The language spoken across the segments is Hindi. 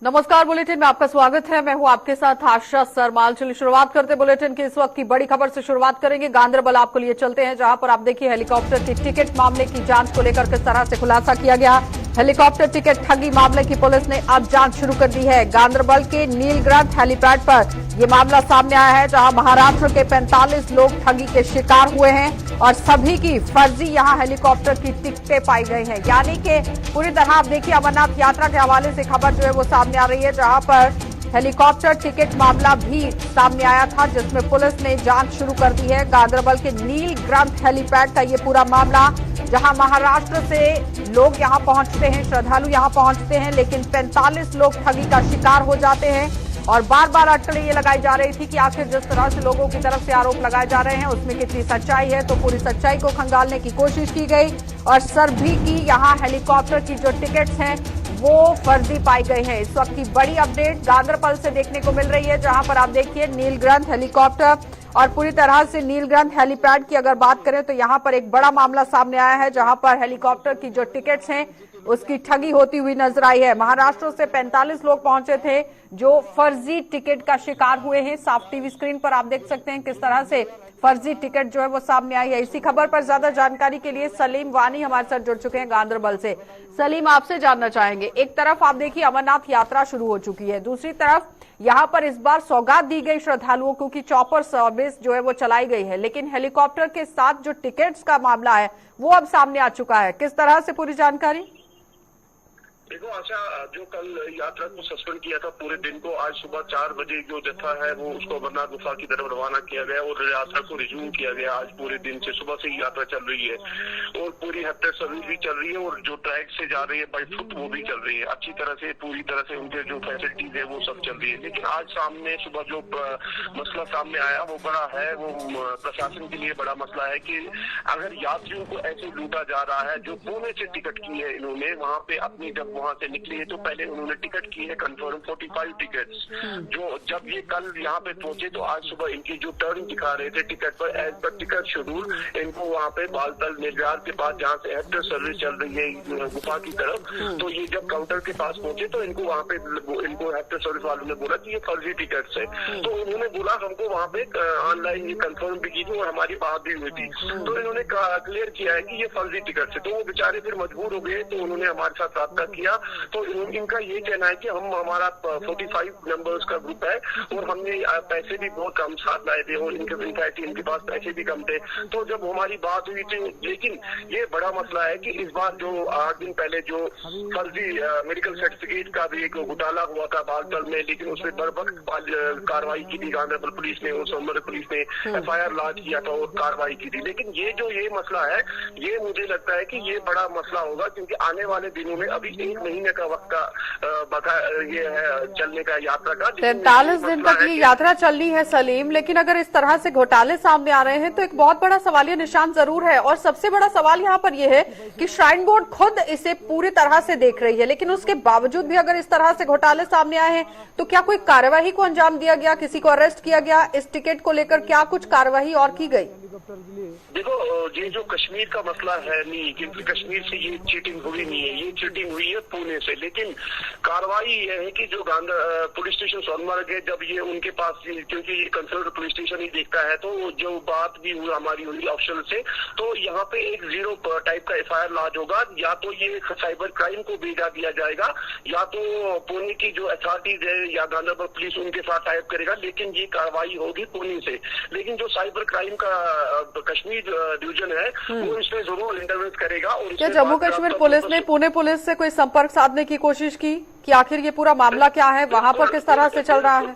नमस्कार, बुलेटिन में आपका स्वागत है। मैं हूं आपके साथ आशा सरमाल। चलिए शुरुआत करते बुलेटिन की इस वक्त की बड़ी खबर से शुरुआत करेंगे। गांधरबल आपको लिए चलते हैं, जहां पर आप देखिए हेलीकॉप्टर की टिकट मामले की जांच को लेकर किस तरह से खुलासा किया गया। हेलीकॉप्टर टिकट ठगी मामले की पुलिस ने अब जांच शुरू कर दी है। गांधरबल के नीलग्रंथ हेलीपैड पर यह मामला सामने आया है, जहां महाराष्ट्र के 45 लोग ठगी के शिकार हुए हैं और सभी की फर्जी यहां हेलीकॉप्टर की टिकटें पाई गई हैं। यानी कि पूरी तरह आप देखिए अमरनाथ यात्रा के हवाले से खबर जो है वो सामने आ रही है, जहां पर हेलीकॉप्टर टिकट मामला भी सामने आया था, जिसमें पुलिस ने जांच शुरू कर दी है। गांधरबल के नीलग्रंथ हेलीपैड का ये पूरा मामला, जहां महाराष्ट्र से लोग यहां पहुंचते हैं, श्रद्धालु यहां पहुंचते हैं, लेकिन 45 लोग ठगी का शिकार हो जाते हैं और बार बार अटकलें ये लगाई जा रही थी कि आखिर जिस तरह से लोगों की तरफ से आरोप लगाए जा रहे हैं उसमें कितनी सच्चाई है। तो पूरी सच्चाई को खंगालने की कोशिश की गई और सभी की यहां हेलीकॉप्टर की जो टिकट्स हैं वो फर्जी पाई गई है। इस वक्त की बड़ी अपडेट गांधरबल से देखने को मिल रही है, जहां पर आप देखिए नीलग्रंथ हेलीकॉप्टर और पूरी तरह से नीलग्रंथ हेलीपैड की अगर बात करें तो यहां पर एक बड़ा मामला सामने आया है, जहां पर हेलीकॉप्टर की जो टिकट्स हैं उसकी ठगी होती हुई नजर आई है। महाराष्ट्र से 45 लोग पहुंचे थे जो फर्जी टिकट का शिकार हुए हैं। साफ टीवी स्क्रीन पर आप देख सकते हैं किस तरह से फर्जी टिकट जो है वो सामने आई है। इसी खबर पर ज्यादा जानकारी के लिए सलीम वानी हमारे साथ जुड़ चुके हैं गांधरबल से। सलीम, आपसे जानना चाहेंगे, एक तरफ आप देखिए अमरनाथ यात्रा शुरू हो चुकी है, दूसरी तरफ यहाँ पर इस बार सौगात दी गई श्रद्धालुओं को कि चॉपर सर्विस जो है वो चलाई गई है, लेकिन हेलीकॉप्टर के साथ जो टिकट्स का मामला है वो अब सामने आ चुका है। किस तरह से पूरी जानकारी? देखो आशा, जो कल यात्रा को सस्पेंड किया था पूरे दिन को, आज सुबह 4 बजे जो जत्था है वो उसको अमरनाथ गुफा की तरफ रवाना किया गया और यात्रा को रिज्यूम किया गया। आज पूरे दिन से सुबह से ही यात्रा चल रही है और पूरी हेक्टर सर्विस भी चल रही है और जो ट्रैक से जा रही है बाई फुट वो भी चल रही है अच्छी तरह से, पूरी तरह से उनके जो फैसिलिटीज है वो सब चल रही है। लेकिन आज सामने सुबह जो मसला सामने आया वो बड़ा है, वो प्रशासन के लिए बड़ा मसला है कि अगर यात्रियों को ऐसे लूटा जा रहा है। जो पुणे से टिकट की है इन्होंने, वहाँ पे अपनी जब वहां से निकली है तो पहले उन्होंने टिकट की है कंफर्म 45 टिकट्स। जो जब ये कल यहाँ पे पहुंचे तो आज सुबह इनकी जो टर्न दिखा रहे थे टिकट पर, एज पर टिकट शेड्यूल इनको वहाँ पे बालतल निजार के पास जहाँ से हेक्टर सर्विस चल रही है गुफा की तरफ, तो ये जब काउंटर के पास पहुंचे तो इनको वहाँ पे इनको हेक्टर सर्विस वालों ने बोला कि ये फर्जी टिकट्स है। तो उन्होंने बोला हमको वहाँ पे ऑनलाइन ये कंफर्म भी की थी और हमारी बात भी हुई थी, तो इन्होंने क्लियर किया है कि ये फर्जी टिकट है। तो वो बेचारे फिर मजबूर हो गए, तो उन्होंने हमारे साथ राब्ता किया। तो इनका ये कहना है कि हमारा 45 मेंबर्स का ग्रुप है और हमने पैसे भी बहुत कम साथ लाए थे और इनके पास पैसे भी कम थे। तो जब हमारी बात हुई थी, लेकिन ये बड़ा मसला है कि इस बार जो 8 दिन पहले जो फर्जी मेडिकल सर्टिफिकेट का भी एक घोटाला हुआ था बालतल में, लेकिन उसमें बर्वक्त कार्रवाई की थी गांधरबल पुलिस ने और सोमवार पुलिस ने FIR लॉन्च किया था और कार्रवाई की थी। लेकिन ये मसला है, ये मुझे लगता है कि ये बड़ा मसला होगा, क्योंकि आने वाले दिनों में अभी 1 महीने का वक्त का ये है चलने का यात्रा का 43 दिन तक ये यात्रा चलनी है सलीम। लेकिन अगर इस तरह से घोटाले सामने आ रहे हैं तो एक बहुत बड़ा सवालिया निशान जरूर है और सबसे बड़ा सवाल यहाँ पर यह है कि श्राइन बोर्ड खुद इसे पूरी तरह से देख रही है, लेकिन उसके बावजूद भी अगर इस तरह से घोटाले सामने आए हैं तो क्या कोई कार्यवाही को अंजाम दिया गया, किसी को अरेस्ट किया गया? इस टिकट को लेकर क्या कुछ कार्यवाही और की गई? देखो, ये जो कश्मीर का मसला है नहीं, क्योंकि कश्मीर से ये चीटिंग हुई नहीं है, ये चीटिंग हुई है पुणे से। लेकिन कार्रवाई ये है कि जो पुलिस स्टेशन सोनमर्ग है, जब ये उनके पास, क्योंकि ये कंसर्न पुलिस स्टेशन ही देखता है, तो जो बात भी हुई हमारी हुई ऑफिशियल से, तो यहाँ पे एक 0 टाइप का FIR लॉन्च होगा। या तो ये साइबर क्राइम को भेजा दिया जाएगा, या तो पुणे की जो अथॉरिटीज है या गांधरबल पुलिस उनके साथ टाइप करेगा, लेकिन ये कार्रवाई होगी पुणे से। लेकिन जो साइबर क्राइम का कश्मीर डिवीजन है वो इसमें जरूर इंटरवेंस करेगा। और क्या जम्मू कश्मीर पुलिस ने पुणे पुलिस से कोई संपर्क साधने की कोशिश की कि आखिर ये पूरा मामला क्या है, वहां पर किस तरह से चल रहा है?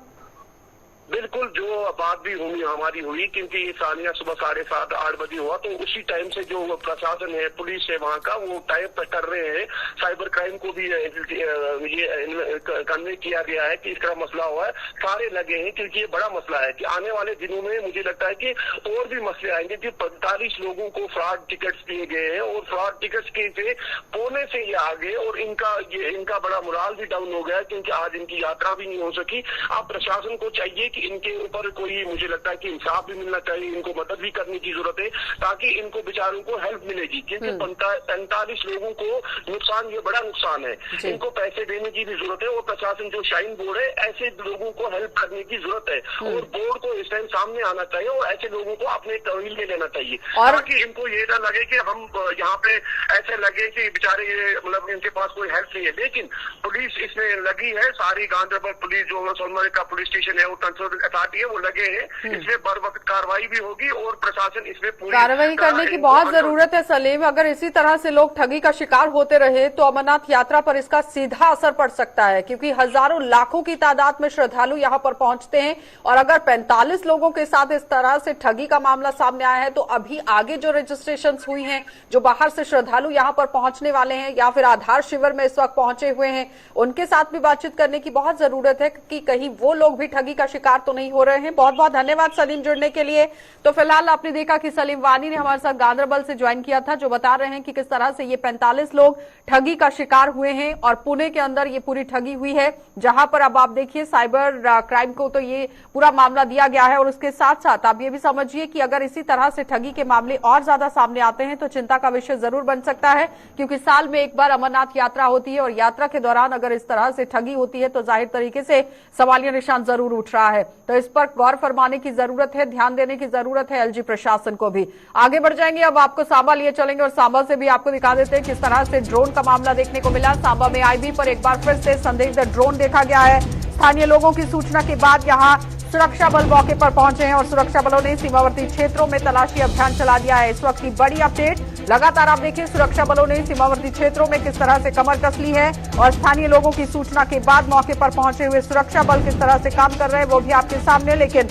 बिल्कुल, जो बात भी हमारी हुई, क्योंकि सानिया सुबह 7:30-8 बजे हुआ, तो उसी टाइम से जो प्रशासन है, पुलिस है वहाँ का, वो टाइप कर रहे हैं। साइबर क्राइम को भी ये कन्वे किया गया है कि इस तरह मसला हुआ है, सारे लगे हैं, क्योंकि ये बड़ा मसला है कि आने वाले दिनों में मुझे लगता है कि और भी मसले आएंगे कि 45 लोगों को फ्रॉड टिकट्स दिए गए हैं और फ्रॉड टिकट्स के से पुणे से ये आ गए और इनका बड़ा मोराल भी डाउन हो गया, क्योंकि आज इनकी यात्रा भी नहीं हो सकी। अब प्रशासन को चाहिए कि इनके ऊपर कोई, मुझे लगता है कि इंसाफ भी मिलना चाहिए, इनको मदद भी करने की जरूरत है ताकि इनको बेचारों को हेल्प मिलेगी, क्योंकि 45 लोगों को नुकसान, ये बड़ा नुकसान है। इनको पैसे देने की भी जरूरत है और प्रशासन जो शाइन बोर्ड है ऐसे लोगों को हेल्प करने की जरूरत है और बोर्ड को इस टाइम सामने आना चाहिए और ऐसे लोगों को अपने तहवील में लेना चाहिए ताकि इनको ये ना लगे कि हम यहाँ पे ऐसे लगे कि बेचारे मतलब इनके पास कोई हेल्प नहीं है। लेकिन पुलिस इसमें लगी है, सारी गांधरबल पुलिस जो सोनमर्ग का पुलिस स्टेशन है और ट्रांसपोर्ट अथॉरिटी है वो लगे हैं, इसमें बर वक्त कार्रवाई भी होगी और प्रशासन इसमें पूरी कार्रवाई करने की बहुत जरूरत है। सलीम, अगर इसी तरह से लोग ठगी का शिकार होते रहे तो अमरनाथ यात्रा पर इसका सीधा असर पड़ सकता है, क्योंकि हजारों लाखों की तादाद में श्रद्धालु यहां पर पहुंचते हैं और अगर 45 लोगों के साथ इस तरह से ठगी का मामला सामने आया है तो अभी आगे जो रजिस्ट्रेशन हुई हैं, जो बाहर से श्रद्धालु यहां पर पहुंचने वाले हैं या फिर आधार शिविर में इस वक्त पहुंचे हुए हैं, उनके साथ भी बातचीत करने की बहुत जरूरत है कि कहीं वो लोग भी ठगी का शिकार तो नहीं हो रहे हैं। बहुत बहुत धन्यवाद सलीम जुड़ने के लिए। तो फिलहाल आपने देखा कि सलीम वानी ने हमारे साथ गांधरबल से ज्वाइन किया था, जो बता रहे हैं कि किस तरह से ये 45 लोग ठगी का शिकार हुए हैं और पुणे के अंदर ये पूरी ठगी हुई है, जहां पर अब आप देखिए साइबर क्राइम को तो ये पूरा मामला दिया गया है और उसके साथ साथ आप ये भी समझिए कि अगर इसी तरह से ठगी के मामले और ज्यादा सामने आते हैं तो चिंता का विषय जरूर बन सकता है, क्योंकि साल में एक बार अमरनाथ यात्रा होती है और यात्रा के दौरान अगर इस तरह से ठगी होती है तो जाहिर तरीके से सवालिया निशान जरूर उठ रहा है। तो इस पर गौर फरमाने की जरूरत है, ध्यान देने की जरूरत है एलजी प्रशासन को भी। आगे बढ़ जाएंगे, अब आपको सांबा लिए चलेंगे और सांबा से भी आपको दिखा देते हैं किस तरह से ड्रोन का मामला देखने को मिला। सांबा में आईबी पर एक बार फिर से संदिग्ध ड्रोन देखा गया है। स्थानीय लोगों की सूचना के बाद यहां सुरक्षा बल मौके पर पहुंचे हैं और सुरक्षा बलों ने सीमावर्ती क्षेत्रों में तलाशी अभियान चला दिया है। इस वक्त की बड़ी अपडेट, लगातार आप देखिए सुरक्षा बलों ने सीमावर्ती क्षेत्रों में किस तरह से कमर कस ली है और स्थानीय लोगों की सूचना के बाद मौके पर पहुंचे हुए सुरक्षा बल किस तरह से काम कर रहे हैं वो भी आपके सामने। लेकिन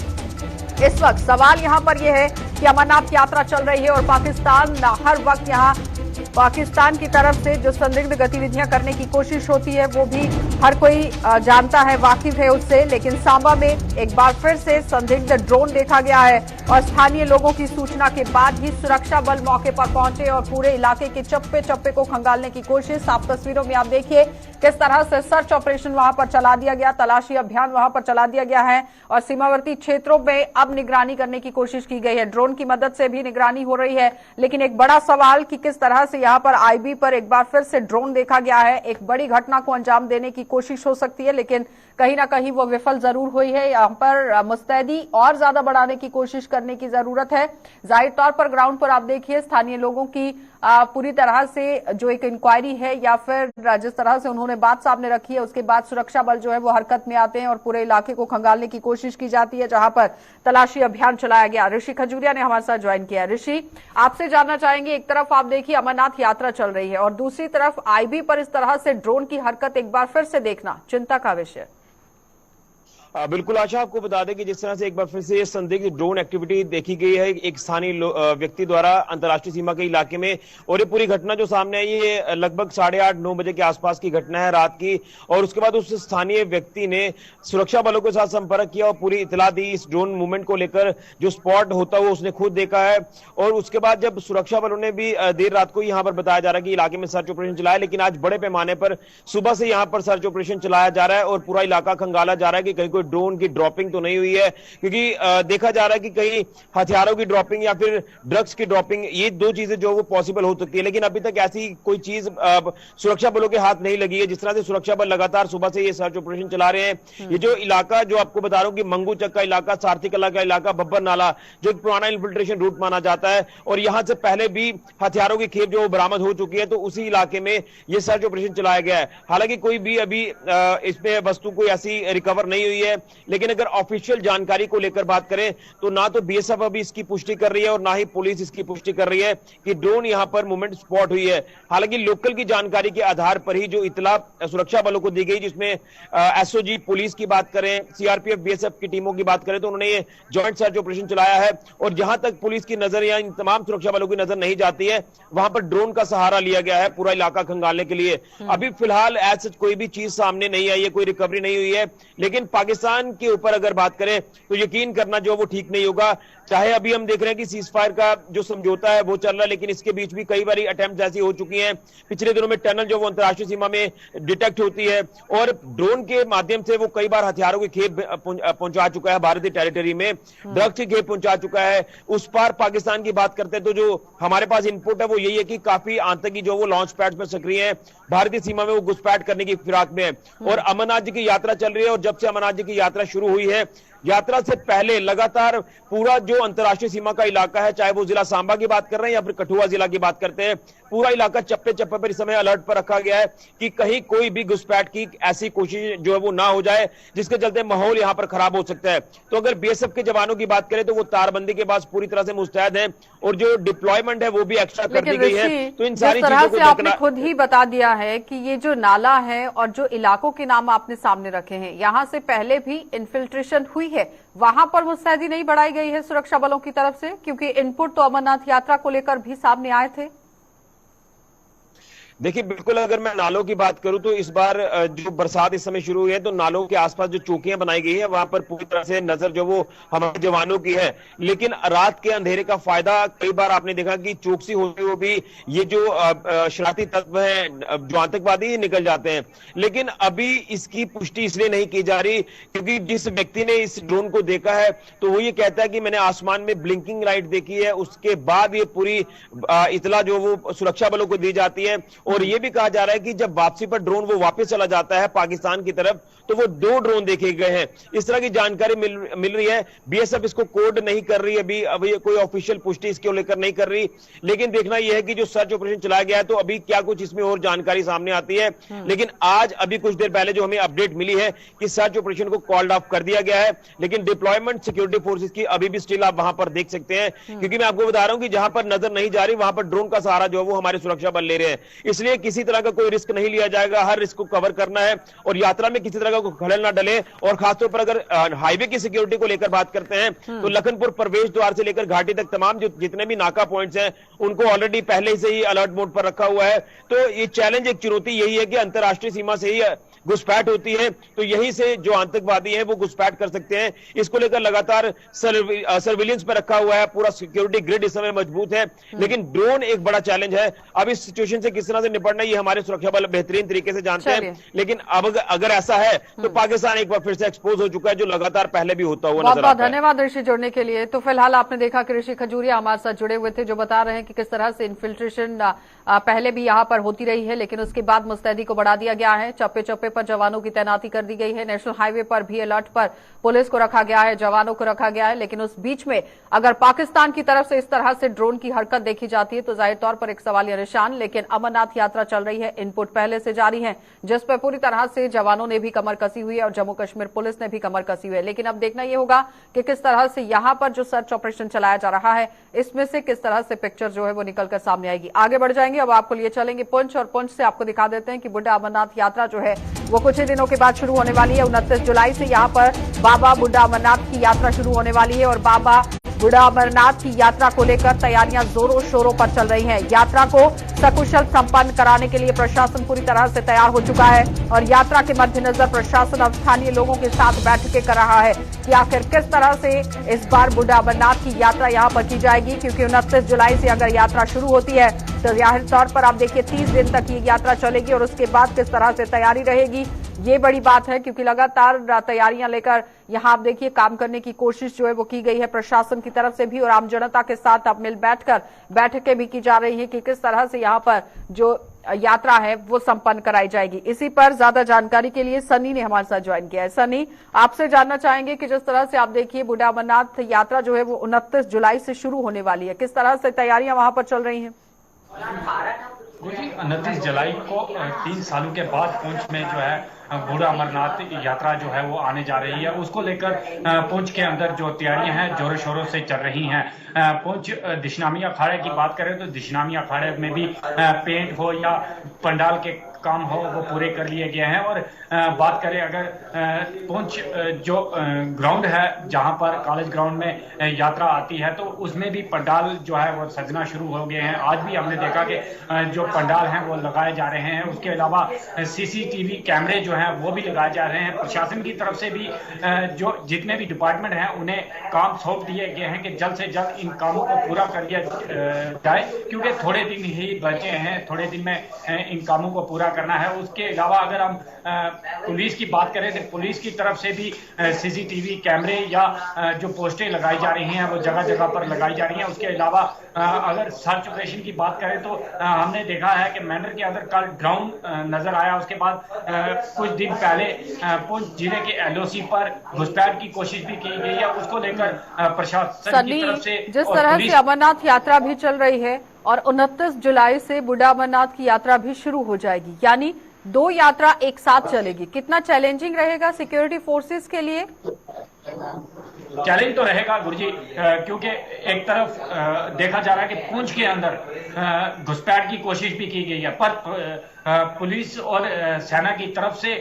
इस वक्त सवाल यहां पर यह है कि अमरनाथ यात्रा चल रही है और पाकिस्तान हर वक्त यहां पाकिस्तान की तरफ से जो संदिग्ध गतिविधियां करने की कोशिश होती है वो भी हर कोई जानता है, वाकिफ है उससे। लेकिन सांबा में एक बार फिर से संदिग्ध ड्रोन देखा गया है और स्थानीय लोगों की सूचना के बाद ही सुरक्षा बल मौके पर पहुंचे और पूरे इलाके के चप्पे चप्पे को खंगालने की कोशिश। साफ तस्वीरों में आप देखिए किस तरह से सर्च ऑपरेशन वहां पर चला दिया गया, तलाशी अभियान वहां पर चला दिया गया है और सीमावर्ती क्षेत्रों में अब निगरानी करने की कोशिश की गई है। ड्रोन की मदद से भी निगरानी हो रही है, लेकिन एक बड़ा सवाल कि किस तरह से यहां पर आईबी पर एक बार फिर से ड्रोन देखा गया है। एक बड़ी घटना को अंजाम देने की कोशिश हो सकती है, लेकिन कहीं ना कहीं वो विफल जरूर हुई है। यहां पर मुस्तैदी और ज्यादा बढ़ाने की कोशिश करने की जरूरत है। जाहिर तौर पर ग्राउंड पर आप देखिए स्थानीय लोगों की पूरी तरह से जो एक इंक्वायरी है या फिर जिस तरह से उन्होंने बात सामने रखी है उसके बाद सुरक्षा बल जो है वो हरकत में आते हैं और पूरे इलाके को खंगालने की कोशिश की जाती है, जहां पर तलाशी अभियान चलाया गया। ऋषि खजूरिया ने हमारे साथ ज्वाइन किया। ऋषि, आपसे जानना चाहेंगे, एक तरफ आप देखिए अमरनाथ यात्रा चल रही है और दूसरी तरफ आईबी पर इस तरह से ड्रोन की हरकत एक बार फिर से देखना चिंता का विषय। बिल्कुल आशा, आपको बता दें कि जिस तरह से एक बार फिर से संदिग्ध ड्रोन एक्टिविटी देखी गई है एक स्थानीय व्यक्ति द्वारा अंतर्राष्ट्रीय सीमा के इलाके में, और ये पूरी घटना जो सामने आई ये लगभग 8:30-9 बजे के आसपास की घटना है रात की। और उसके बाद उस स्थानीय व्यक्ति ने सुरक्षा बलों के साथ संपर्क किया और पूरी इतला दी इस ड्रोन मूवमेंट को लेकर। जो स्पॉट होता है वो उसने खुद देखा है और उसके बाद जब सुरक्षा बलों ने भी देर रात को यहाँ पर बताया जा रहा है कि इलाके में सर्च ऑपरेशन चलाया, लेकिन आज बड़े पैमाने पर सुबह से यहाँ पर सर्च ऑपरेशन चलाया जा रहा है और पूरा इलाका खंगाला जा रहा है कि कहीं कोई ड्रोन की ड्रॉपिंग तो नहीं हुई है, क्योंकि देखा जा रहा है कि कहीं हथियारों की ड्रॉपिंग या फिर ड्रग्स की ड्रॉपिंग, ये दो चीजें जो वो पॉसिबल हो सकती है, लेकिन अभी तक ऐसी कोई चीज सुरक्षा बलों के हाथ नहीं लगी है। जिस तरह से सुरक्षा बल लगातार सुबह से ये सर्च ऑपरेशन चला रहे हैं। ये जो इलाका जो आपको बता रहा हूं कि मंगूचक का इलाका, सारथी कला का इलाका, बब्बर नाला जो एक पुराना इन्फिल्ट्रेशन रूट माना जाता है और यहां से पहले भी हथियारों की खेप जो बरामद हो चुकी है, तो उसी इलाके में ये सर्च ऑपरेशन चलाया गया है। हालांकि कोई भी अभी इसमें वस्तु कोई ऐसी रिकवर नहीं हुई है, लेकिन अगर ऑफिशियल जानकारी को लेकर बात करें तो ना तो बीएसएफ अभी इसकी पुष्टि कर रही है और ना ही पुलिस इसकी पुष्टि कर रही है कि ड्रोन यहां पर मूवमेंट स्पॉट हुई है। हालांकि लोकल की जानकारी के आधार पर ही जो इतला सुरक्षा बलों को दी गई, जिसमें एसओजी पुलिस की बात करें, सीआरपीएफ बीएसएफ की टीमों की बात करें, तो उन्होंने ये ज्वाइंट सर्च ऑपरेशन चलाया है और जहां तक पुलिस की नजर या इन तमाम सुरक्षा बलों की नजर नहीं जाती है वहां पर ड्रोन का सहारा लिया गया है पूरा इलाका खंगालने के लिए। अभी फिलहाल ऐसा कोई भी चीज सामने नहीं आई है, कोई रिकवरी नहीं हुई है, लेकिन पाकिस्तान पाकिस्तान के ऊपर अगर बात करें तो यकीन करना जो वो ठीक नहीं होगा। चाहे अभी हम देख रहे हैं कि सीज फायर का जो समझौता है वो चल रहा है, लेकिन इसके बीच भी कई बार अटेम्प्ट ऐसी हो चुकी हैं। पिछले दिनों में टनल जो वो अंतर्राष्ट्रीय सीमा में डिटेक्ट होती है और ड्रोन के माध्यम से वो कई बार हथियारों की खेप पहुंचा चुका है भारतीय टेरिटरी में, ड्रग्स की खेप पहुंचा चुका है। उस पार पाकिस्तान की बात करते हैं तो जो हमारे पास इनपुट है वो यही है कि काफी आतंकी जो वो लॉन्च पैड पर सक्रिय है, भारतीय सीमा में वो घुसपैठ करने की फिराक में है। और अमरनाथ जी की यात्रा चल रही है और जब से अमरनाथ जी की यात्रा शुरू हुई है, यात्रा से पहले लगातार पूरा जो अंतर्राष्ट्रीय सीमा का इलाका है, चाहे वो जिला सांबा की बात कर रहे हैं या फिर कठुआ जिला की बात करते हैं, पूरा इलाका चप्पे चप्पे पर इस समय अलर्ट पर रखा गया है कि कहीं कोई भी घुसपैठ की ऐसी कोशिश जो है वो ना हो जाए जिसके चलते माहौल यहां पर खराब हो सकता है। तो अगर बीएसएफ के जवानों की बात करें तो वो तारबंदी के बाद पूरी तरह से मुस्तैद है और जो डिप्लॉयमेंट है वो भी एक्स्ट्रा कर दी गई है। तो इन सारी चीजों को आपने खुद ही बता दिया है कि ये जो नाला है और जो इलाकों के नाम आपने सामने रखे हैं, यहां से पहले भी इन्फिल्ट्रेशन हुई है, वहां पर मुस्तैदी नहीं बढ़ाई गई है सुरक्षा बलों की तरफ से? क्योंकि इनपुट तो अमरनाथ यात्रा को लेकर भी सामने आए थे। देखिए बिल्कुल, अगर मैं नालों की बात करूं तो इस बार जो बरसात इस समय शुरू हुई है तो नालों के आसपास जो चौकियां बनाई गई है वहां पर पूरी तरह से नजर जो वो हमारे जवानों की है। लेकिन रात के अंधेरे का फायदा कई बार आपने देखा कि चौकसी होते हुए भी ये जो शरारती तत्व हैं, जो आतंकवादी निकल जाते हैं। लेकिन अभी इसकी पुष्टि इसलिए नहीं की जा रही क्योंकि जिस व्यक्ति ने इस ड्रोन को देखा है तो वो ये कहता है कि मैंने आसमान में ब्लिंकिंग लाइट देखी है, उसके बाद ये पूरी इतला जो वो सुरक्षा बलों को दी जाती है। और यह भी कहा जा रहा है कि जब वापसी पर ड्रोन वो वापस चला जाता है पाकिस्तान की तरफ तो वो 2 ड्रोन देखे गए हैं। इस तरह की जानकारी मिल रही है। बीएसएफ इसको कोड नहीं कर रही, अभी कोई ऑफिशियल पुष्टि इसको लेकर नहीं कर रही। लेकिन देखना यह है कि जो सर्च ऑपरेशन चलाया गया है तो अभी क्या कुछ इसमें और जानकारी सामने आती है। लेकिन आज अभी कुछ देर पहले जो हमें अपडेट मिली है कि सर्च ऑपरेशन को कॉल्ड ऑफ कर दिया गया है, लेकिन डिप्लॉयमेंट सिक्योरिटी फोर्सेस की अभी भी स्टिल आप वहां पर देख सकते हैं। क्योंकि मैं आपको बता रहा हूं कि जहां पर नजर नहीं जा रही वहां पर ड्रोन का सहारा जो है वो हमारे सुरक्षा बल ले रहे हैं। इसलिए किसी तरह का कोई रिस्क नहीं लिया जाएगा, हर रिस्क को कवर करना है और यात्रा में किसी तरह का खलल ना डले। और खासतौर पर अगर हाईवे की सिक्योरिटी को लेकर बात करते हैं तो लखनपुर प्रवेश द्वार से लेकर घाटी तक तमाम जितने भी नाका पॉइंट्स हैं उनको ऑलरेडी पहले से ही अलर्ट मोड पर रखा हुआ है। तो ये चैलेंज, एक चुनौती यही है कि अंतर्राष्ट्रीय सीमा से ही घुसपैठ होती है तो यहीं से जो आतंकवादी हैं वो घुसपैठ कर सकते हैं। इसको लेकर लगातार सर्विलेंस पर रखा हुआ है, पूरा सिक्योरिटी ग्रिड इस समय मजबूत है। लेकिन ड्रोन एक बड़ा चैलेंज है। अब इस सिचुएशन से किस तरह से निपटना ये हमारे सुरक्षा बल बेहतरीन तरीके से जानते हैं। लेकिन अब अगर ऐसा है तो पाकिस्तान एक बार फिर से एक्सपोज हो चुका है, जो लगातार पहले भी होता हुआ नजर आता है। बहुत धन्यवाद ऋषि जुड़ने के लिए। तो फिलहाल आपने देखा कि ऋषि खजूरिया हमारे साथ जुड़े हुए थे, जो बता रहे हैं कि किस तरह से इन्फिल्ट्रेशन पहले भी यहां पर होती रही है, लेकिन उसके बाद मुस्तैदी को बढ़ा दिया गया है। चप्पे चप्पे पर जवानों की तैनाती कर दी गई है। नेशनल हाईवे पर भी अलर्ट पर पुलिस को रखा गया है, जवानों को रखा गया है। लेकिन उस बीच में अगर पाकिस्तान की तरफ से इस तरह से ड्रोन की हरकत देखी जाती है तो जाहिर तौर पर एक सवालिया निशान। लेकिन अमरनाथ यात्रा चल रही है, इनपुट पहले से जारी है, जिस पर पूरी तरह से जवानों ने भी कमर कसी हुई है और जम्मू कश्मीर पुलिस ने भी कमर कसी हुई है। लेकिन अब देखना यह होगा कि किस तरह से यहां पर जो सर्च ऑपरेशन चलाया जा रहा है इसमें से किस तरह से पिक्चर जो है वो निकलकर सामने आएगी। आगे बढ़ जाएंगे, अब आपको लिए चलेंगे पुंछ, और पुंछ से आपको दिखा देते हैं कि बुड्ढा अमरनाथ यात्रा जो है वो कुछ ही दिनों के बाद शुरू होने वाली है। 29 जुलाई से यहां पर बाबा बुड्ढा अमरनाथ की यात्रा शुरू होने वाली है और बाबा बुड्ढा अमरनाथ की यात्रा को लेकर तैयारियां जोरों शोरों पर चल रही हैं। यात्रा को सकुशल संपन्न कराने के लिए प्रशासन पूरी तरह से तैयार हो चुका है और यात्रा के मद्देनजर प्रशासन अब स्थानीय लोगों के साथ बैठकें कर रहा है कि आखिर किस तरह से इस बार बुड्ढा अमरनाथ की यात्रा यहां पर की जाएगी। क्योंकि 29 जुलाई से अगर यात्रा शुरू होती है तो जाहिर तौर पर आप देखिए 30 दिन तक ये यात्रा चलेगी और उसके बाद किस तरह से तैयारी रहेगी ये बड़ी बात है। क्योंकि लगातार तैयारियां लेकर यहां आप देखिए काम करने की कोशिश जो है वो की गई है प्रशासन की तरफ से भी और आम जनता के साथ अब मिल बैठकर बैठकें भी की जा रही है कि किस तरह से यहां पर जो यात्रा है वो संपन्न कराई जाएगी। इसी पर ज्यादा जानकारी के लिए सनी ने हमारे साथ ज्वाइन किया है। सनी, आपसे जानना चाहेंगे कि जिस तरह से आप देखिए बुड्ढा अमरनाथ यात्रा जो है वो 29 जुलाई से शुरू होने वाली है, किस तरह से तैयारियां वहां पर चल रही हैं? 29 जुलाई को 3 सालों के बाद पुंछ में जो है बुड्ढा अमरनाथ यात्रा जो है वो आने जा रही है। उसको लेकर पुंछ के अंदर जो तैयारियां हैं जोरों शोरों से चल रही हैं। पुंछ दशनामी अखाड़े की बात करें तो दशनामी अखाड़े में भी पेंट हो या पंडाल के काम हो वो पूरे कर लिए गए हैं। और बात करें अगर पुंछ जो ग्राउंड है जहां पर कॉलेज ग्राउंड में यात्रा आती है तो उसमें भी पंडाल जो है वो सजना शुरू हो गए हैं। आज भी हमने देखा कि जो पंडाल हैं वो लगाए जा रहे हैं। उसके अलावा सीसीटीवी कैमरे जो हैं वो भी लगाए जा रहे हैं। प्रशासन की तरफ से भी जो जितने भी डिपार्टमेंट हैं उन्हें काम सौंप दिए गए हैं कि जल्द से जल्द इन कामों को पूरा कर लिया जाए, क्योंकि थोड़े दिन ही बचे हैं, थोड़े दिन में इन कामों को पूरा करना है। उसके अलावा अगर हम पुलिस की बात करें तो पुलिस की तरफ से भी सीसीटीवी कैमरे या जो पोस्टें लगाई जा रही हैं वो जगह जगह पर लगाई जा रही हैं। उसके अलावा अगर सर्च ऑपरेशन की बात करें तो हमने देखा है कि मैनर के अंदर कल ड्रोन नजर आया। उसके बाद कुछ दिन पहले पुंछ जिले के एलओसी पर घुसपैठ की कोशिश भी की गई है। उसको लेकर प्रशासन की तरफ से जिस तरह से अमरनाथ यात्रा भी चल रही है और 29 जुलाई से बूढ़ा अमरनाथ की यात्रा भी शुरू हो जाएगी, यानी 2 यात्रा एक साथ चलेगी, कितना चैलेंजिंग रहेगा सिक्योरिटी फोर्सेस के लिए? चैलेंज तो रहेगा गुरुजी, क्योंकि एक तरफ देखा जा रहा है कि पुंछ के अंदर घुसपैठ की कोशिश भी की गई है, पर पुलिस और सेना की तरफ से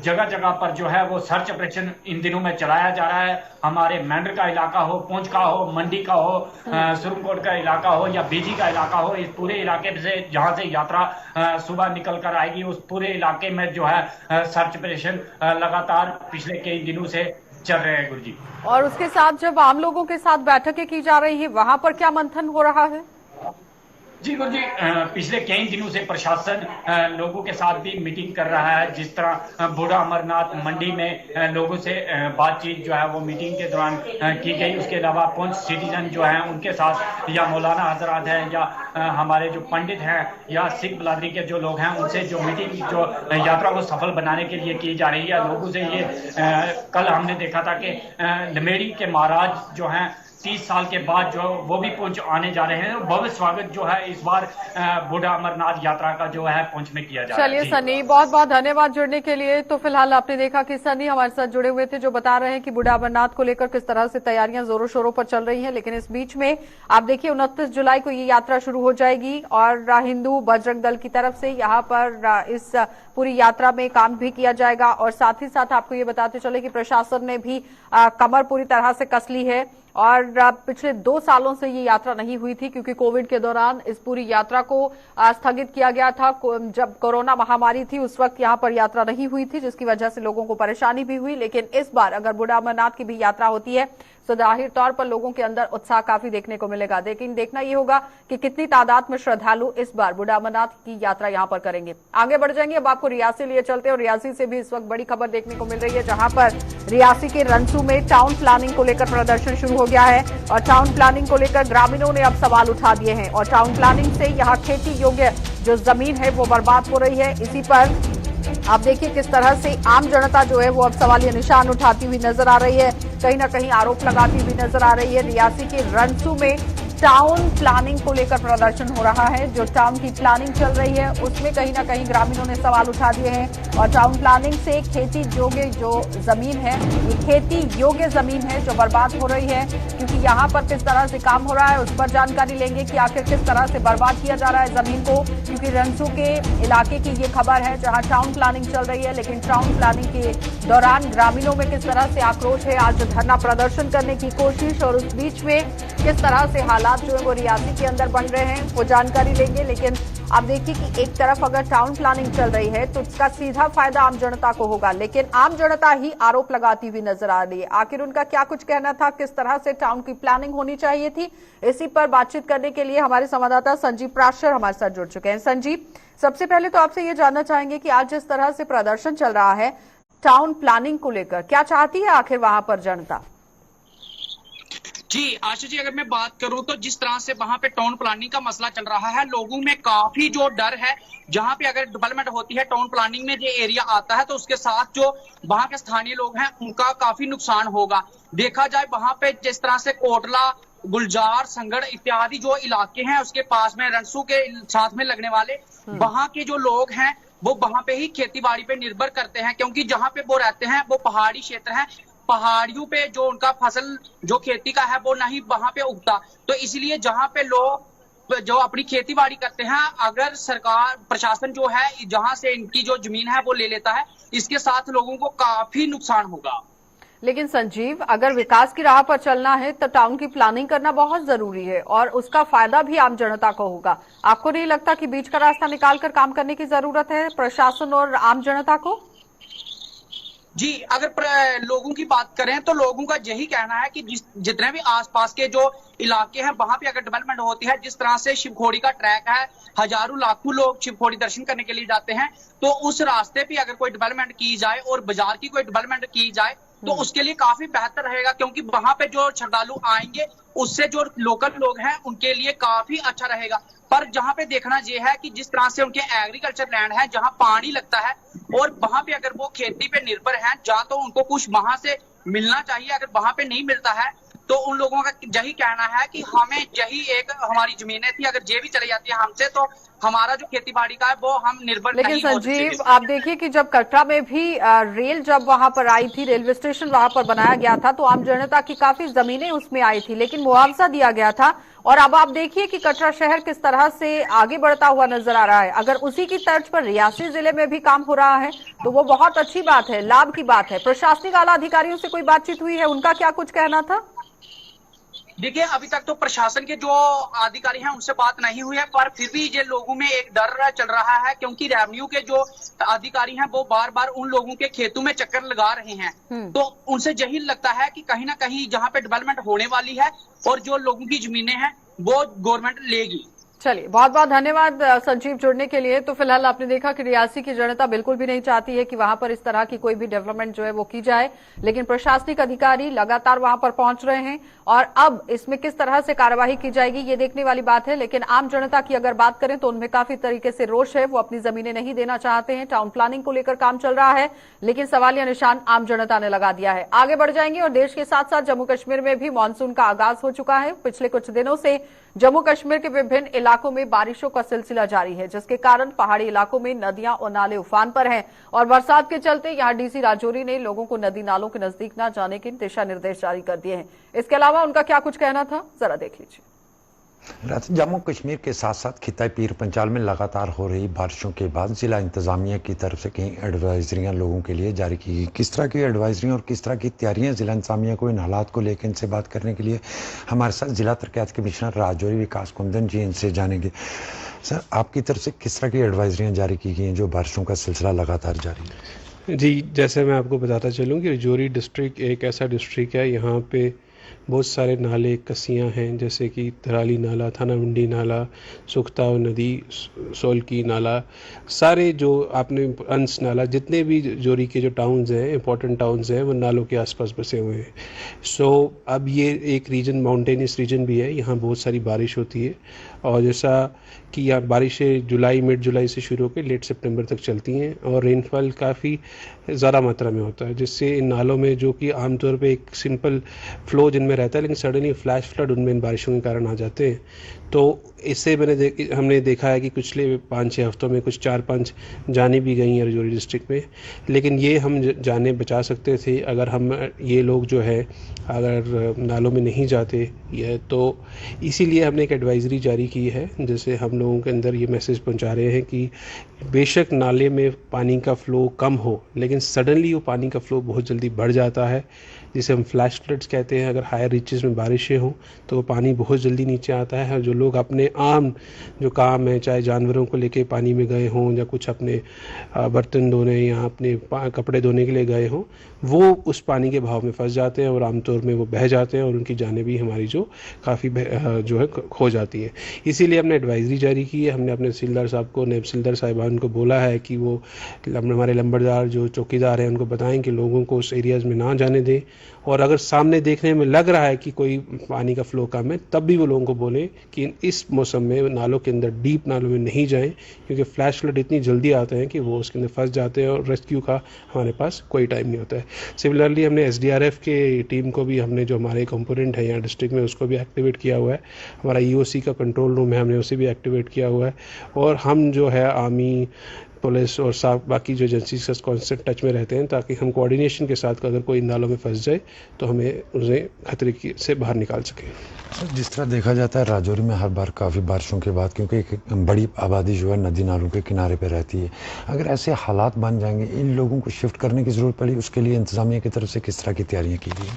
जगह जगह पर जो है वो सर्च ऑपरेशन इन दिनों में चलाया जा रहा है। हमारे मेंढर का इलाका हो, पुंछ का हो, मंडी का हो, सुरमकोट का इलाका हो या बीजी का इलाका हो, इस पूरे इलाके से जहां से यात्रा सुबह निकल कर आएगी उस पूरे इलाके में जो है सर्च ऑपरेशन लगातार पिछले कई दिनों से चल रहे हैं गुरुजी। और उसके साथ जब आम लोगों के साथ बैठकें की जा रही है वहां पर क्या मंथन हो रहा है? जी गुरुजी, पिछले कई दिनों से प्रशासन लोगों के साथ भी मीटिंग कर रहा है। जिस तरह बूढ़ा अमरनाथ मंडी में लोगों से बातचीत जो है वो मीटिंग के दौरान की गई। उसके अलावा पुंछ सिटीजन जो हैं उनके साथ या मौलाना हजरात हैं या हमारे जो पंडित हैं या सिख बिरादरी के जो लोग हैं उनसे जो मीटिंग जो यात्रा को सफल बनाने के लिए की जा रही है। लोगों से ये कल हमने देखा था कि लमेड़ी के महाराज जो हैं 30 साल के बाद जो वो भी पुंछ आने जा रहे हैं। भव्य स्वागत जो है इस बार बूढ़ा अमरनाथ यात्रा का जो है पुंछ में किया जा रहा है। चलिए सनी, बहुत बहुत धन्यवाद जुड़ने के लिए। तो फिलहाल आपने देखा कि सनी हमारे साथ जुड़े हुए थे जो बता रहे हैं कि बूढ़ा अमरनाथ को लेकर किस तरह से तैयारियां जोरों शोरों पर चल रही हैं। लेकिन इस बीच में आप देखिए 29 जुलाई को ये यात्रा शुरू हो जाएगी और हिंदू बजरंग दल की तरफ से यहाँ पर इस पूरी यात्रा में काम भी किया जाएगा। और साथ ही साथ आपको ये बताते चले कि प्रशासन ने भी कमर पूरी तरह से कस ली है और पिछले 2 सालों से ये यात्रा नहीं हुई थी क्योंकि कोविड के दौरान इस पूरी यात्रा को स्थगित किया गया था। जब कोरोना महामारी थी उस वक्त यहाँ पर यात्रा नहीं हुई थी जिसकी वजह से लोगों को परेशानी भी हुई। लेकिन इस बार अगर बूढ़ा अमरनाथ की भी यात्रा होती है तो जाहिर तौर पर लोगों के अंदर उत्साह काफी देखने को मिलेगा। लेकिन देखना ये होगा कि कितनी तादाद में श्रद्धालु इस बार बूढ़ा अमरनाथ की यात्रा यहाँ पर करेंगे। आगे बढ़ जाएंगे, अब आपको रियासी लिए चलते हैं और रियासी से भी इस वक्त बड़ी खबर देखने को मिल रही है जहां पर रियासी के रंसू में टाउन प्लानिंग को लेकर प्रदर्शन शुरू हो गया है और टाउन प्लानिंग को लेकर ग्रामीणों ने अब सवाल उठा दिए हैं और टाउन प्लानिंग से यहाँ खेती योग्य जो जमीन है वो बर्बाद हो रही है। इसी पर आप देखिए किस तरह से आम जनता जो है वो अब सवालिया निशान उठाती हुई नजर आ रही है, कहीं ना कहीं आरोप लगाती हुई नजर आ रही है। रियासी के रंसू में टाउन प्लानिंग को लेकर प्रदर्शन हो रहा है। जो टाउन की प्लानिंग चल रही है उसमें कहीं ना कहीं ग्रामीणों ने सवाल उठा दिए हैं और टाउन प्लानिंग से खेती योग्य जो जमीन है ये खेती योग्य जमीन है जो बर्बाद हो रही है। क्योंकि यहाँ पर किस तरह से काम हो रहा है उस पर जानकारी लेंगे कि आखिर किस तरह से बर्बाद किया जा रहा है जमीन को। क्योंकि रंसू के इलाके की ये खबर है जहाँ टाउन प्लानिंग चल रही है लेकिन टाउन प्लानिंग के दौरान ग्रामीणों में किस तरह से आक्रोश है, आज धरना प्रदर्शन करने की कोशिश और उस बीच में किस तरह से हालात जो है वो रियासी के अंदर बन रहे हैं वो जानकारी लेंगे। लेकिन आप देखिए कि एक तरफ अगर टाउन प्लानिंग चल रही है तो इसका सीधा फायदा आम जनता को होगा, लेकिन आम जनता ही आरोप लगाती हुई नजर आ रही है। आखिर उनका क्या कुछ कहना था, किस तरह से टाउन की प्लानिंग होनी चाहिए थी, इसी पर बातचीत करने के लिए हमारे संवाददाता संजीव प्राशर हमारे साथ जुड़ चुके हैं। संजीव, सबसे पहले तो आपसे ये जानना चाहेंगे कि आज जिस तरह से प्रदर्शन चल रहा है टाउन प्लानिंग को लेकर, क्या चाहती है आखिर वहां पर जनता? जी आशा जी, अगर मैं बात करूं तो जिस तरह से वहां पे टाउन प्लानिंग का मसला चल रहा है लोगों में काफी जो डर है। जहां पे अगर डेवलपमेंट होती है टाउन प्लानिंग में जो एरिया आता है तो उसके साथ जो वहां के स्थानीय लोग हैं उनका काफी नुकसान होगा। देखा जाए वहां पे जिस तरह से कोटला, गुलजार, संगड़ इत्यादि जो इलाके हैं उसके पास में रंसू के साथ में लगने वाले वहां के जो लोग हैं वो वहां पे ही खेती बाड़ी पे निर्भर करते हैं क्योंकि जहां पे वो रहते हैं वो पहाड़ी क्षेत्र है। पहाड़ियों पे जो उनका फसल जो खेती का है वो नहीं वहां पे उगता, तो इसलिए जहां पे लोग जो अपनी खेती बाड़ी करते हैं, अगर सरकार प्रशासन जो है जहां से इनकी जो जमीन है वो ले लेता है, इसके साथ लोगों को काफी नुकसान होगा। लेकिन संजीव, अगर विकास की राह पर चलना है तो टाउन की प्लानिंग करना बहुत जरूरी है और उसका फायदा भी आम जनता को होगा। आपको नहीं लगता कि बीच का रास्ता निकालकर काम करने की जरूरत है प्रशासन और आम जनता को? जी, अगर लोगों की बात करें तो लोगों का यही कहना है कि जितने भी आसपास के जो इलाके हैं वहां पे अगर डेवलपमेंट होती है, जिस तरह से शिवखोड़ी का ट्रैक है, हजारों लाखों लोग शिवखोड़ी दर्शन करने के लिए जाते हैं, तो उस रास्ते पे अगर कोई डेवलपमेंट की जाए और बाजार की कोई डेवलपमेंट की जाए तो उसके लिए काफी बेहतर रहेगा, क्योंकि वहां पे जो श्रद्धालु आएंगे उससे जो लोकल लोग हैं उनके लिए काफी अच्छा रहेगा। पर जहां पे देखना यह है कि जिस तरह से उनके एग्रीकल्चर लैंड है जहां पानी लगता है और वहां पे अगर वो खेती पे निर्भर हैं, जहां तो उनको कुछ वहां से मिलना चाहिए, अगर वहां पे नहीं मिलता है तो उन लोगों का यही कहना है कि हमें यही एक हमारी जमीनें थी, अगर ये भी चली जाती है हमसे तो हमारा जो खेती बाड़ी का है वो हम निर्भर लेकिन नहीं हो संजीव, सकते। आप देखिए कि जब कटरा में भी रेल जब वहां पर आई थी, रेलवे स्टेशन वहां पर बनाया गया था तो आम जनता की काफी जमीनें उसमें आई थी, लेकिन मुआवजा दिया गया था। और अब आप देखिए कि कटरा शहर किस तरह से आगे बढ़ता हुआ नजर आ रहा है। अगर उसी की तर्ज पर रियासी जिले में भी काम हो रहा है तो वो बहुत अच्छी बात है, लाभ की बात है। प्रशासनिक आला अधिकारियों से कोई बातचीत हुई है, उनका क्या कुछ कहना था? देखिए, अभी तक तो प्रशासन के जो अधिकारी हैं उनसे बात नहीं हुई है, पर फिर भी ये लोगों में एक डर चल रहा है, क्योंकि रेवेन्यू के जो अधिकारी हैं वो बार बार उन लोगों के खेतों में चक्कर लगा रहे हैं। तो उनसे यही लगता है कि कहीं ना कहीं जहां पे डेवलपमेंट होने वाली है और जो लोगों की जमीनें हैं वो गवर्नमेंट लेगी। चलिए, बहुत बहुत धन्यवाद संजीव जुड़ने के लिए। तो फिलहाल आपने देखा कि रियासी की जनता बिल्कुल भी नहीं चाहती है कि वहां पर इस तरह की कोई भी डेवलपमेंट जो है वो की जाए, लेकिन प्रशासनिक अधिकारी लगातार वहां पर पहुंच रहे हैं और अब इसमें किस तरह से कार्यवाही की जाएगी ये देखने वाली बात है। लेकिन आम जनता की अगर बात करें तो उनमें काफी तरीके से रोष है, वो अपनी जमीनें नहीं देना चाहते हैं। टाउन प्लानिंग को लेकर काम चल रहा है, लेकिन सवालिया निशान आम जनता ने लगा दिया है। आगे बढ़ जाएंगे और देश के साथ साथ जम्मू कश्मीर में भी मानसून का आगाज हो चुका है। पिछले कुछ दिनों से जम्मू कश्मीर के विभिन्न इलाकों में बारिशों का सिलसिला जारी है, जिसके कारण पहाड़ी इलाकों में नदियां और नाले उफान पर हैं और बरसात के चलते यहां डीसी राजौरी ने लोगों को नदी नालों के नजदीक न जाने के दिशा निर्देश जारी कर दिए हैं। इसके अलावा उनका क्या कुछ कहना था, जरा देख लीजिए। जम्मू कश्मीर के साथ साथ खिताई पीर पंजाल में लगातार हो रही बारिशों के बाद जिला इंतजामिया की तरफ से कई एडवाइजरियां लोगों के लिए जारी की गई। किस तरह की एडवाइजरियां और किस तरह की तैयारियां जिला इंतजामिया को इन हालात को लेकर इनसे बात करने के लिए हमारे साथ जिला तरक्यात कमिश्नर राजौरी विकास कुंदन जी इनसे जानेंगे। सर, आपकी तरफ से किस तरह की एडवाइजरियां जारी की गई हैं जो बारिशों का सिलसिला लगातार जारी है? जी, जैसे मैं आपको बताता चलूँ कि राजौरी डिस्ट्रिक्ट एक ऐसा डिस्ट्रिक्ट है, यहाँ पे बहुत सारे नाले कसियाँ हैं, जैसे कि धराली नाला, थाना मंडी नाला, सुखताव नदी, सोलकी नाला, सारे जो आपने अंश नाला, जितने भी जोरी के जो टाउन्स हैं, इंपॉर्टेंट टाउन्स हैं, वो नालों के आसपास बसे हुए हैं। सो अब ये एक रीजन माउंटेनियस रीजन भी है, यहाँ बहुत सारी बारिश होती है और जैसा कि यहाँ बारिशें मिड जुलाई से शुरू होकर लेट सितंबर तक चलती हैं और रेनफॉल काफ़ी ज़्यादा मात्रा में होता है, जिससे इन नालों में जो कि आमतौर पे एक सिंपल फ्लो जिनमें रहता है, लेकिन सडनली फ्लैश फ्लड उनमें इन बारिशों के कारण आ जाते हैं। तो इससे हमने देखा है कि पिछले 5-6 हफ्तों में कुछ 4-5 जाने भी गई हैं राजौरी डिस्ट्रिक्ट में, लेकिन ये हम जाने बचा सकते थे अगर हम ये लोग जो है अगर नालों में नहीं जाते। तो इसीलिए हमने एक एडवाइज़री जारी की है, जैसे हम लोगों के अंदर ये मैसेज पहुंचा रहे हैं कि बेशक नाले में पानी का फ़्लो कम हो, लेकिन सडनली वो पानी का फ़्लो बहुत जल्दी बढ़ जाता है, जिसे हम फ्लैश फ्लड्स कहते हैं। अगर हायर रीचेस में बारिशें हों तो वो पानी बहुत जल्दी नीचे आता है और जो लोग अपने आम जो काम है, चाहे जानवरों को लेके पानी में गए हों या कुछ अपने बर्तन धोने या अपने कपड़े धोने के लिए गए हों, वो उस पानी के बहाव में फंस जाते हैं और आमतौर में वो बह जाते हैं और उनकी जानें भी हमारी जो काफ़ी जो है खो जाती है। इसीलिए हमने एडवाइज़री जारी की है। हमने अपने तहसीलदार साहब को, नायब तहसीलदार साहिबान को बोला है कि वो हमारे लंबरदार जो चौकीदार हैं उनको बताएं कि लोगों को उस एरियाज़ में ना जाने दें, और अगर सामने देखने में लग रहा है कि कोई पानी का फ़्लो कम है तब भी वो लोगों को बोलें कि इस मौसम में नालों के अंदर, डीप नालों में नहीं जाएं, क्योंकि फ्लैश फ्लड इतनी जल्दी आते हैं कि वो उसके अंदर फंस जाते हैं और रेस्क्यू का हमारे पास कोई टाइम नहीं होता है। सिमिलरली हमने SDRF के टीम को भी, हमने जो हमारे कंपोनेंट है यहाँ डिस्ट्रिक्ट में, उसको भी एक्टिवेट किया हुआ है। हमारा EOC का कंट्रोल रूम है, हमने उसे भी एक्टिवेट किया हुआ है। और हम जो है आर्मी पुलिस और साथ बाकी जो एजेंसीज का कॉन्स्टेंट टच में रहते हैं, ताकि हम कोऑर्डिनेशन के साथ अगर कोई नालों में फंस जाए तो हमें उसे खतरे से बाहर निकाल सकें। सर, जिस तरह देखा जाता है राजौरी में हर बार काफ़ी बारिशों के बाद, क्योंकि एक बड़ी आबादी जो है नदी नालों के किनारे पे रहती है, अगर ऐसे हालात बन जाएंगे, इन लोगों को शिफ्ट करने की ज़रूरत पड़ी, उसके लिए इंतज़ामिया की तरफ से किस तरह की तैयारियाँ की गई?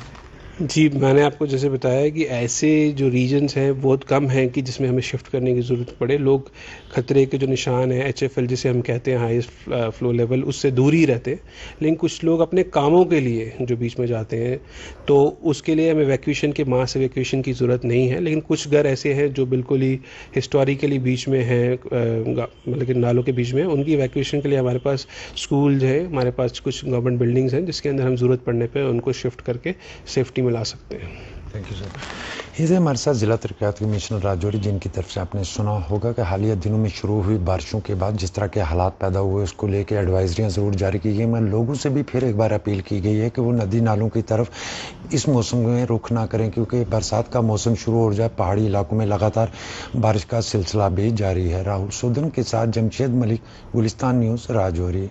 जी, मैंने आपको जैसे बताया कि ऐसे जो रीजन्स हैं बहुत कम हैं कि जिसमें हमें शिफ्ट करने की ज़रूरत पड़े। लोग खतरे के जो निशान हैं, HFL जिसे हम कहते हैं, हाईएस्ट फ्लो लेवल, उससे दूर ही रहते हैं। लेकिन कुछ लोग अपने कामों के लिए जो बीच में जाते हैं, तो उसके लिए हमें इवैक्यूएशन के मास इवैक्यूएशन की ज़रूरत नहीं है। लेकिन कुछ घर ऐसे हैं जो बिल्कुल ही हिस्टोरिकली बीच में हैं, मतलब कि नालों के बीच में, उनकी इवैक्यूएशन के लिए हमारे पास स्कूल है, हमारे पास कुछ गवर्नमेंट बिल्डिंग्स हैं जिसके अंदर हम ज़रूरत पड़ने पर उनको शिफ्ट करके सेफ्टी मिला सकते हैं। Thank you sir. इसे हमारे साथ जिला तरक्यात कमिश्नर राजौरी, जिनकी तरफ से आपने सुना होगा कि हालिया दिनों में शुरू हुई बारिशों के बाद जिस तरह के हालात पैदा हुए, उसको लेकर एडवाइजरियाँ ज़रूर जारी की गई। मैं लोगों से भी फिर एक बार अपील की गई है कि वो नदी नालों की तरफ इस मौसम में रुख ना करें, क्योंकि बरसात का मौसम शुरू हो जाए, पहाड़ी इलाकों में लगातार बारिश का सिलसिला भी जारी है। राहुल सोदन के साथ जमशेद मलिक, गुलिस्तान न्यूज़, राजौरी।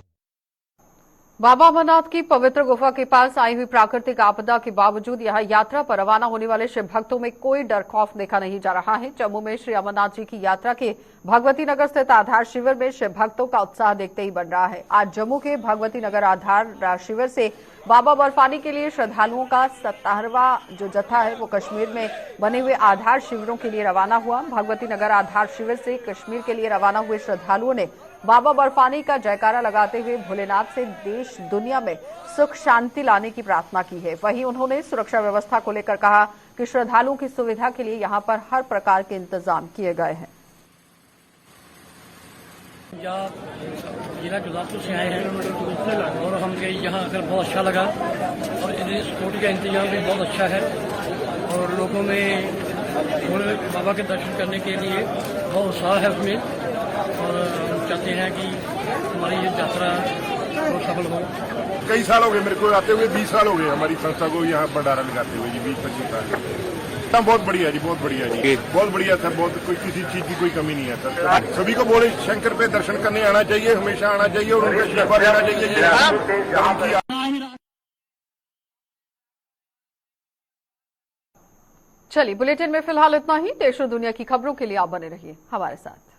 बाबा अमरनाथ की पवित्र गुफा के पास आई हुई प्राकृतिक आपदा के बावजूद यहां यात्रा पर रवाना होने वाले शिव भक्तों में कोई डर खौफ देखा नहीं जा रहा है। जम्मू में श्री अमरनाथ जी की यात्रा के भगवती नगर स्थित आधार शिविर में शिव भक्तों का उत्साह देखते ही बन रहा है। आज जम्मू के भगवती नगर आधार शिविर से बाबा बर्फानी के लिए श्रद्धालुओं का 17वां जो जत्था है वो कश्मीर में बने हुए आधार शिविरों के लिए रवाना हुआ। भगवती नगर आधार शिविर से कश्मीर के लिए रवाना हुए श्रद्धालुओं ने बाबा बर्फानी का जयकारा लगाते हुए भोलेनाथ से देश दुनिया में सुख शांति लाने की प्रार्थना की है। वहीं उन्होंने सुरक्षा व्यवस्था को लेकर कहा कि श्रद्धालुओं की सुविधा के लिए यहां पर हर प्रकार के इंतजाम किए गए हैं। जिला गुरदासपुर से आए हैं और हमको यहाँ आकर बहुत अच्छा लगा और सिक्योरिटी का इंतजाम भी बहुत अच्छा है और लोगों में भोले बाबा के दर्शन करने के लिए बहुत उत्साह है उसमें और हम चाहते हैं कि हमारी ये यात्रा बहुत सफल हो। कई साल हो गए मेरे को आते हुए, 20 साल हो गए हमारी संस्था को यहाँ भंडारा लगाते हुए जी, 20-25 साल। बहुत बढ़िया जी, बहुत बढ़िया जी, बहुत बढ़िया सर, बहुत कोई किसी चीज की कोई कमी नहीं है सर। सभी को बोले शंकर पे दर्शन करने आना चाहिए, हमेशा आना चाहिए और उनका इस्तीफा देना चाहिए। चलिए, बुलेटिन में फिलहाल इतना ही। देश और दुनिया की खबरों के लिए आप बने रहिए हमारे साथ।